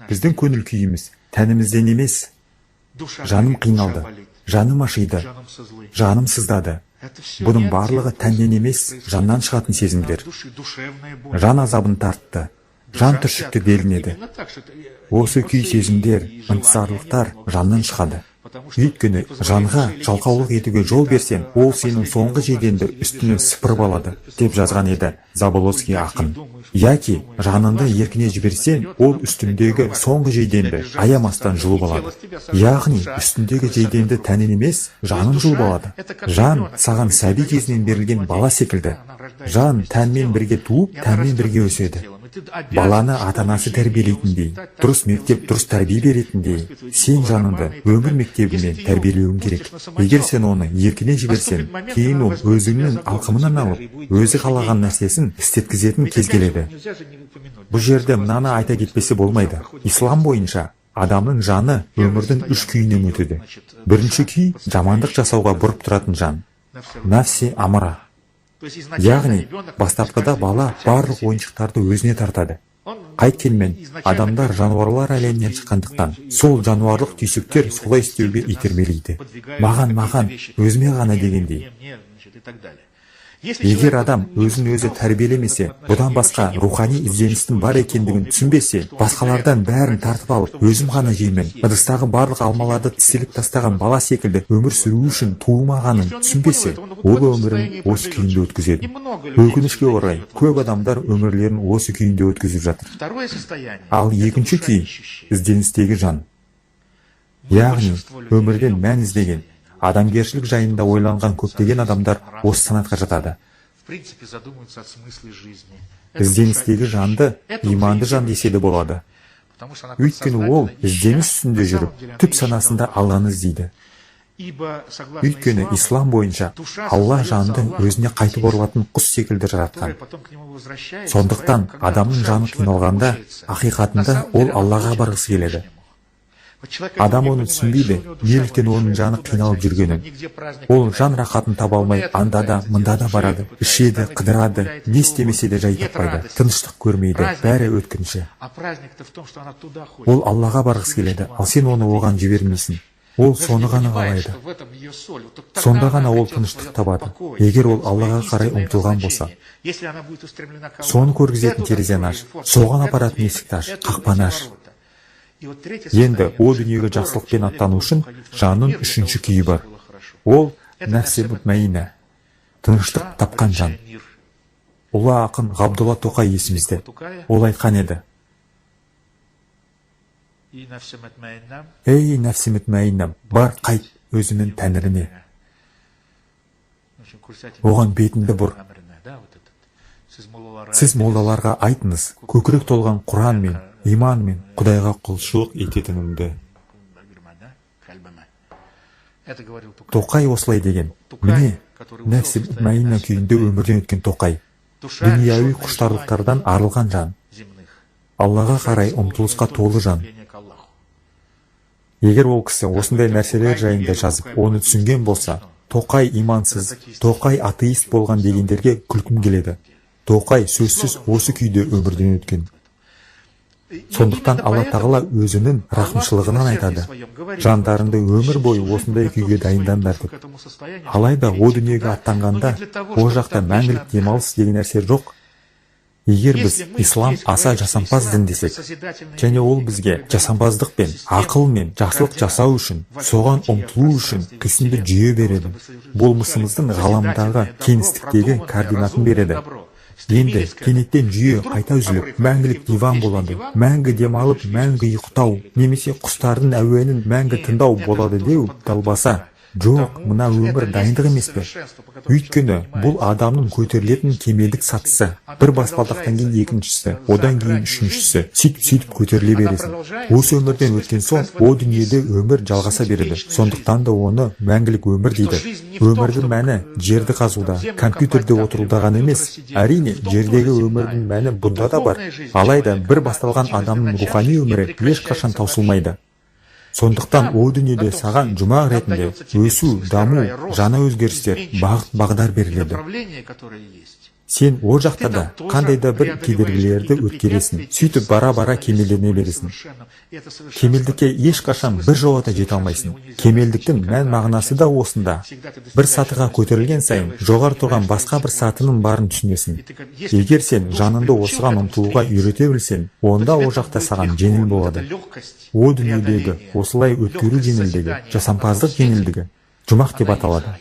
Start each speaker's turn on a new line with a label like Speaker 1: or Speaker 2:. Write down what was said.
Speaker 1: Біздің көңіл күйіміз тәнімізден емес. Жаным қиналды, жаным ашиды, жаным сыздады. Бұның барлығы тәннен емес, жаннан шығатын сезімдер. Жан азабын тартты, жан түршікті делінеді. Осы күй сезімдер, ынтызарлықтар жаннан шығады. Өйткені жанға жалқаулық етуге жол берсең, ол сенің соңғы жейденді үстінен сыпырып алады, деп жазған еді Заболоцкий ақын. Яки жаныңды еркіне жіберсең, ол үстіндегі соңғы жейденді аямастан жұлып алады. Яғни үстіндегі жейденді тәнін емес, жанын жұлып алады. Жан саған сәби кезінен берілген бала секілді. Жан тәнмен бірге туып, тәнмен бірге өседі. Баланы ата-анасы тәрбиелейтіндей, дұрыс мектеп, дұрыс тәрбие беретіндей, сен жаныңды өмір мектебімен тәрбиелеуің керек. Егер сен оны еркіне жіберсең, кейін ол өзіңнің алқымынан алып, өзі қалаған нәрсесін істеткізетін кез келеді. Бұл жерде мынаны айта кетпесе болмайды. Ислам бойынша адамның жаны өмірдің 3 күйінен өтеді. Бірінші күй жамандық жасауға бұрып тұратын жан. Нафси амара. Яғни, бастапқыда бала барлық ойыншықтарды өзіне тартады. Қайткенмен, адамдар жануарлар әлемінен шыққандықтан, сол жануарлық түйсіктер солай істеуге итермелейді. Маған, өзіме ғана дегендей. Егер адам өзін өзі тәрбиелемесе, бұдан басқа рухани ізденістің бар екендігін түсінбесе, басқалардан бәрін тартып алып, өзім ғана жеймін, ыдыстағы барлық алмаларды тістеліп тастаған бала секілді өмір сүру үшін туылмағанын түсінбесе, ол өмірін осы күйінде өткізеді. Өкінішке орай, көп адамдар өмірлерін осы күйінде өткізіп жатыр. Ал екінші күй ізденістегі жан. Яғни, өмірден мән іздеген, адамгершілік жайында ойланған көптеген адамдар осы санатқа жатады. Ізденістегі жанды иманды жан десе де болады. Өйткені ол ізденіс үстінде жүріп, түп санасында Алланы іздейді. Өйткені ислам бойынша Алла жанды өзіне қайтып оралатын құс секілді жаратқан. Сондықтан адамның жаны қиналғанда, ақиқатында ол Аллаға барғысы келеді. Адам оны түсінбейді, неліктен оның жаны қиналып жүргенін. Ол жан рахатын таба алмай, анда да, мында да барады, ішеді, қыдырады, не істемесе де жай таппайды, тыныштық көрмейді, бәрі өткінші. Ол Аллаға барғысы келеді, ал сен оны оған жібермейсің. Ол соны ғана қалайды. Сонда ғана ол тыныштық табады. Егер ол Аллаға қарай ұмтылған болса, соны көргізетін терезені аш, соған апаратын есікті аш, қақпаны аш. Енді о дүниеге жақсылықпен аттану үшін жанның үшінші күйі бар. Ол нәфси мутмаина, тыныштық тапқан жан. Ұлы ақын Ғабдулла Тоқай есімізде. Ол айтқан еді: Ей нәфси мутмаина, бар қайт өзінің тәңіріне. Оған бетінді бұр. Сіз молдаларға айтыңыз, көкірек толған Құран мен иман мен Құдайға құлшылық ететінімді. Тоқай осылай деген. Міне, нәфси мутмаина күйінде өмірден өткен Тоқай. Дүнияуи құштарлықтардан арылған жан. Аллаға қарай ұмтылысқа толы жан. Егер ол кісі осындай нәрселер жайында жазып, оны түсінген болса, Тоқай имансыз, Тоқай атеист болған дегендерге күлкім келеді. Тоқай сөзсіз осы күйде өмірден өткен. Сондықтан Алла Тағала өзінің рахымшылығынан айтады: жандарыңды өмір бойы осындай күйге дайындаңдар деп. Алайда о дүниеге аттанғанда, о жақта мәңгілік демалыс деген нәрсе жоқ. Егер біз ислам аса жасампаз дін десек, және ол бізге жасампаздықпен, ақылмен жақсылық жасау үшін, соған ұмтылу үшін қисынды жүйе береді. Болмысымыздың ғаламдағы кеңістіктегі координатын береді. Енді кенеттен жүйе қайта үзіліп, мәңгілік диван болады, мәңгі демалып, мәңгі ұйықтау, немесе құстардың әуенін мәңгі тыңдау болады деу далбаса. Жоқ, мына өмір дайындық емес пе? Өйткені бұл адамның көтерілетін кемелдік сатысы. Бір баспалдақтан кейін екіншісі, одан кейін үшіншісі, сөйтіп көтеріле бересің. Осы өмірден өткен соң, о дүниеде өмір жалғаса береді. Сондықтан да оны мәңгілік өмір дейді. Өмірдің мәні жерді қазуда, компьютерде отыруда ғана емес. Әрине, жердегі өмірдің мәні бұнда да бар. Алайда бір басталған адамның рухани өмірі ешқашан таусылмайды. Сондықтан о дүниеде саған жұмақ ретінде өсу, даму, жаңа өзгерістер, бағыт-бағдар беріледі. Сен о жақта да қандай да бір кедергілерді өткересің. Сөйтіп бара-бара кемелдене бересің. Кемелдікке ешқашан бір жолата жете алмайсың. Кемелдіктің мән мағынасы да осында. Бір сатыға көтерілген сайын, жоғары тұрған басқа бір сатының барын түсінесің. Егер сен жаныңды осыған ұмтылуға үйрете білсең, онда о жақта саған жеңіл болады. О дүниедегі осылай өткеру жеңілдігі, жасампаздық жеңілдігі жұмақ деп аталады.